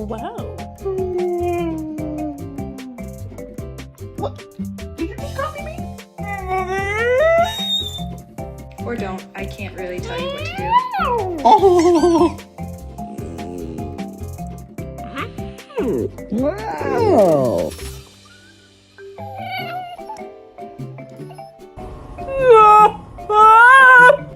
Wow. What? Did you just copy me? Or don't. I can't really tell you what to do. Oh. Wow.